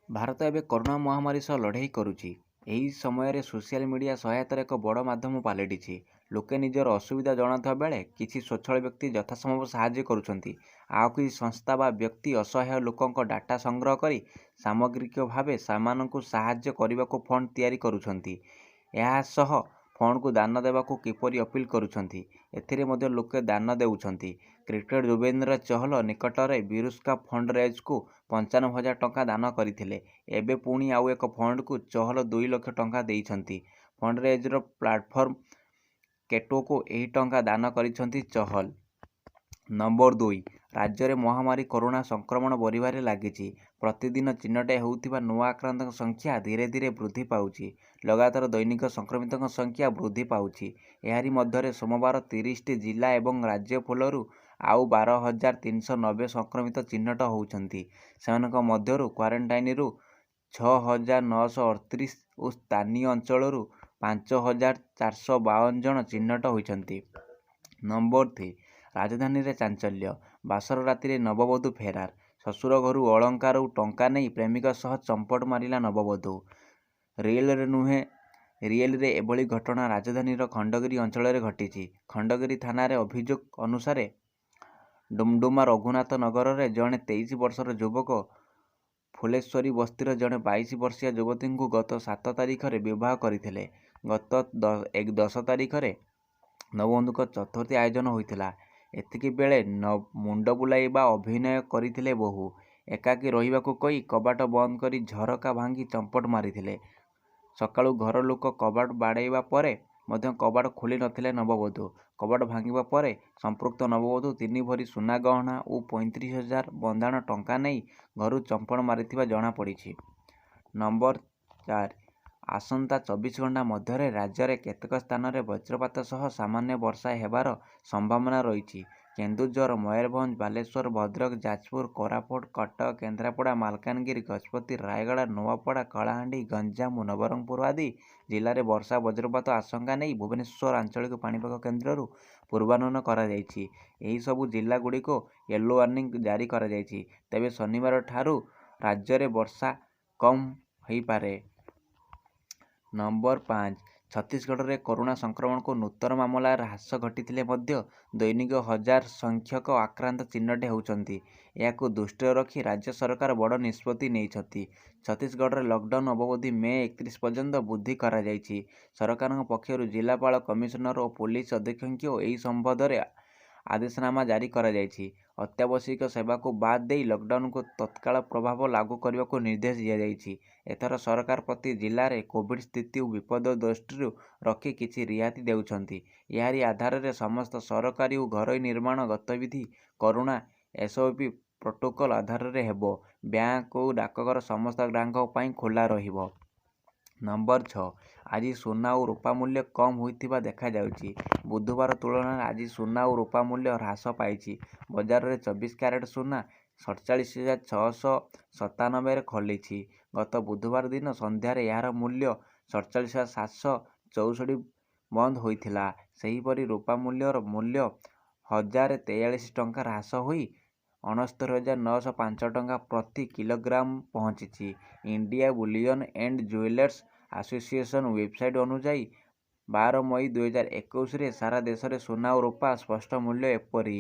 ଭାରତ ଏବେ କରୋନା ମହାମାରୀ ସହ ଲଢ଼େଇ କରୁଛି। ଏହି ସମୟରେ ସୋସିଆଲ ମିଡ଼ିଆ ସହାୟତାରେ ଏକ ବଡ଼ ମାଧ୍ୟମ ପାଲଟିଛି। ଲୋକେ ନିଜର ଅସୁବିଧା ଜଣାଉଥିବା ବେଳେ କିଛି ସ୍ୱଚ୍ଛଳ ବ୍ୟକ୍ତି ଯଥାସମ୍ଭବ ସାହାଯ୍ୟ କରୁଛନ୍ତି। ଆଉ କିଛି ସଂସ୍ଥା ବା ବ୍ୟକ୍ତି ଅସହାୟ ଲୋକଙ୍କ ଡାଟା ସଂଗ୍ରହ କରି ସାମଗ୍ରିକ ଭାବେ ସେମାନଙ୍କୁ ସାହାଯ୍ୟ କରିବାକୁ ଫଣ୍ଡ ତିଆରି କରୁଛନ୍ତି। ଏହା ସହ ଫଣ୍ଡକୁ ଦାନ ଦେବାକୁ କିପରି ଅପିଲ କରୁଛନ୍ତି। ଏଥିରେ ମଧ୍ୟ ଲୋକେ ଦାନ ଦେଉଛନ୍ତି। କ୍ରିକେଟର ଯୁଜବେନ୍ଦ୍ର ଚହଲ ନିକଟରେ ବିରୁଷ୍କା ଫଣ୍ଡରେଜକୁ 95,000 ଟଙ୍କା ଦାନ କରିଥିଲେ। ଏବେ ପୁଣି ଆଉ ଏକ ଫଣ୍ଡକୁ ଚହଲ 2 ଲକ୍ଷ ଟଙ୍କା ଦେଇଛନ୍ତି। ଫଣ୍ଡରେଜର ପ୍ଲାଟଫର୍ମ କେଟୋକୁ ଏହି ଟଙ୍କା ଦାନ କରିଛନ୍ତି ଚହଲ। ନମ୍ବର 2, ରାଜ୍ୟରେ ମହାମାରୀ କରୋନା ସଂକ୍ରମଣ ବଢ଼ିବାରେ ଲାଗିଛି। ପ୍ରତିଦିନ ଚିହ୍ନଟ ହେଉଥିବା ନୂଆ ଆକ୍ରାନ୍ତଙ୍କ ସଂଖ୍ୟା ଧୀରେ ଧୀରେ ବୃଦ୍ଧି ପାଉଛି। ଲଗାତାର ଦୈନିକ ସଂକ୍ରମିତଙ୍କ ସଂଖ୍ୟା ବୃଦ୍ଧି ପାଉଛି। ଏହାରି ମଧ୍ୟରେ ସୋମବାର 30ଟି ଜିଲ୍ଲା ଏବଂ ରାଜ୍ୟ ଫଳରୁ ଆଉ 12,390 ସଂକ୍ରମିତ ଚିହ୍ନଟ ହେଉଛନ୍ତି। ସେମାନଙ୍କ ମଧ୍ୟରୁ କ୍ୱାରେଣ୍ଟାଇନରୁ 6,938 ଓ ସ୍ଥାନୀୟ ଅଞ୍ଚଳରୁ 5,452 ଜଣ ଚିହ୍ନଟ ହୋଇଛନ୍ତି। ନମ୍ବର 3, ରାଜଧାନୀରେ ଚାଞ୍ଚଲ୍ୟ। ବାସର ରାତିରେ ନବବଧୂ ଫେରାର। ଶ୍ୱଶୁର ଘରୁ ଅଳଙ୍କାର ଓ ଟଙ୍କା ନେଇ ପ୍ରେମିକ ସହ ଚମ୍ପଟ ମାରିଲା ନବବଧୂ। ରିଏଲରେ ଏଭଳି ଘଟଣା ରାଜଧାନୀର ଖଣ୍ଡଗିରି ଅଞ୍ଚଳରେ ଘଟିଛି। ଖଣ୍ଡଗିରି ଥାନାରେ ଅଭିଯୋଗ ଅନୁସାରେ ଡୁମଡୁମା ରଘୁନାଥ ନଗରରେ ଜଣେ 23 ବର୍ଷର ଯୁବକ ଫୁଲେଶ୍ୱରୀ ବସ୍ତିର ଜଣେ 22 ବର୍ଷୀୟ ଯୁବତୀଙ୍କୁ ଗତ 7 ତାରିଖରେ ବିବାହ କରିଥିଲେ। ଗତ 10 ତାରିଖରେ ନବବଧୂଙ୍କ ଚତୁର୍ଥୀ ଆୟୋଜନ ହୋଇଥିଲା। ଏତିକି ବେଳେ ମୁଣ୍ଡ ବୁଲାଇବା ଅଭିନୟ କରିଥିଲେ ବୋହୂ। ଏକାକୀ ରହିବାକୁ କହି କବାଟ ବନ୍ଦ କରି ଝରକା ଭାଙ୍ଗି ଚମ୍ପଟ ମାରିଥିଲେ। ସକାଳୁ ଘର ଲୋକ କବାଟ ବାଡ଼େଇବା ପରେ ମଧ୍ୟ କବାଟ ଖୋଲି ନଥିଲେ ନବବଧୂ। କବାଟ ଭାଙ୍ଗିବା ପରେ ସମ୍ପୃକ୍ତ ନବବଧୂ 3 ଭରି ସୁନା ଗହଣା ଓ 35,000 ବନ୍ଦାଣ ଟଙ୍କା ନେଇ ଘରୁ ଚମ୍ପଟ ମାରିଥିବା ଜଣାପଡ଼ିଛି। ନମ୍ବର 4, ଆସନ୍ତା 24 ଘଣ୍ଟା ମଧ୍ୟରେ ରାଜ୍ୟରେ କେତେକ ସ୍ଥାନରେ ବଜ୍ରପାତ ସହ ସାମାନ୍ୟ ବର୍ଷା ହେବାର ସମ୍ଭାବନା ରହିଛି। କେନ୍ଦୁଝର, ମୟୂରଭଞ୍ଜ, ବାଲେଶ୍ୱର, ଭଦ୍ରକ, ଯାଜପୁର, କୋରାପୁଟ, କଟକ, କେନ୍ଦ୍ରାପଡ଼ା, ମାଲକାନଗିରି, ଗଜପତି, ରାୟଗଡ଼ା, ନୂଆପଡ଼ା, କଳାହାଣ୍ଡି, ଗଞ୍ଜାମ ଓ ନବରଙ୍ଗପୁର ଆଦି ଜିଲ୍ଲାରେ ବର୍ଷା ବଜ୍ରପାତ ଆଶଙ୍କା ନେଇ ଭୁବନେଶ୍ୱର ଆଞ୍ଚଳିକ ପାଣିପାଗ କେନ୍ଦ୍ରରୁ ପୂର୍ବାନୁମାନ କରାଯାଇଛି। ଏହି ସବୁ ଜିଲ୍ଲାଗୁଡ଼ିକୁ ୟେଲୋ ୱାର୍ଣ୍ଣିଂ ଜାରି କରାଯାଇଛି। ତେବେ ଶନିବାର ଠାରୁ ରାଜ୍ୟରେ ବର୍ଷା କମ୍ ହୋଇପାରେ। ନମ୍ବର 5, ଛତିଶଗଡ଼ରେ କରୋନା ସଂକ୍ରମଣକୁ ନୂତନ ମାମଲାରେ ହ୍ରାସ ଘଟିଥିଲେ ମଧ୍ୟ ଦୈନିକ 1,000 ସଂଖ୍ୟକ ଆକ୍ରାନ୍ତ ଚିହ୍ନଟ ହେଉଛନ୍ତି। ଏହାକୁ ଦୃଷ୍ଟିରେ ରଖି ରାଜ୍ୟ ସରକାର ବଡ଼ ନିଷ୍ପତ୍ତି ନେଇଛନ୍ତି। ଛତିଶଗଡ଼ରେ ଲକଡାଉନ ଅବଧି ମେ 31 ପର୍ଯ୍ୟନ୍ତ ବୃଦ୍ଧି କରାଯାଇଛି। ସରକାରଙ୍କ ପକ୍ଷରୁ ଜିଲ୍ଲାପାଳ, କମିଶନର ଓ ପୋଲିସ ଅଧୀକ୍ଷକଙ୍କୁ ଏହି ସମ୍ବନ୍ଧରେ ଆଦେଶନାମା ଜାରି କରାଯାଇଛି। ଅତ୍ୟାବଶ୍ୟକ ସେବାକୁ ବାଦ୍ ଦେଇ ଲକଡାଉନକୁ ତତ୍କାଳ ପ୍ରଭାବ ଲାଗୁ କରିବାକୁ ନିର୍ଦ୍ଦେଶ ଦିଆଯାଇଛି। ଏଥର ସରକାର ପ୍ରତି ଜିଲ୍ଲାରେ କୋଭିଡ୍ ସ୍ଥିତି ଓ ବିପଦ ଦୃଷ୍ଟିରେ ରଖି କିଛି ରିହାତି ଦେଉଛନ୍ତି। ଏହାରି ଆଧାରରେ ସମସ୍ତ ସରକାରୀ ଓ ଘରୋଇ ନିର୍ମାଣ ଗତିବିଧି କରୋନା ଏସ୍ଓପି ପ୍ରୋଟୋକଲ ଆଧାରରେ ହେବ। ବ୍ୟାଙ୍କ ଓ ଡାକଘର ସମସ୍ତ ଗ୍ରାହକଙ୍କ ପାଇଁ ଖୋଲା ରହିବ। ନମ୍ବର 6, ଆଜି ସୁନା ଓ ରୂପା ମୂଲ୍ୟ କମ୍ ହୋଇଥିବା ଦେଖାଯାଉଛି। ବୁଧବାର ତୁଳନାରେ ଆଜି ସୁନା ଓ ରୂପା ମୂଲ୍ୟ ହ୍ରାସ ପାଇଛି। ବଜାରରେ 24 କ୍ୟାରେଟ୍ ସୁନା 47,697ରେ ଖୋଲିଛି। ଗତ ବୁଧବାର ଦିନ ସନ୍ଧ୍ୟାରେ ଏହାର ମୂଲ୍ୟ 47,764 ବନ୍ଦ ହୋଇଥିଲା। ସେହିପରି ରୂପା ମୂଲ୍ୟର ମୂଲ୍ୟ 1,043 ଟଙ୍କା ହ୍ରାସ ହୋଇ 69,905 ଟଙ୍କା ପ୍ରତି କିଲୋଗ୍ରାମ ପହଞ୍ଚିଛି। India bullion and jewellers association website ଅନୁଯାୟୀ 12 ମଇ 2021ରେ ସାରା ଦେଶରେ ସୁନା ଓ ରୂପା ସ୍ପଷ୍ଟ ମୂଲ୍ୟ ଏପରି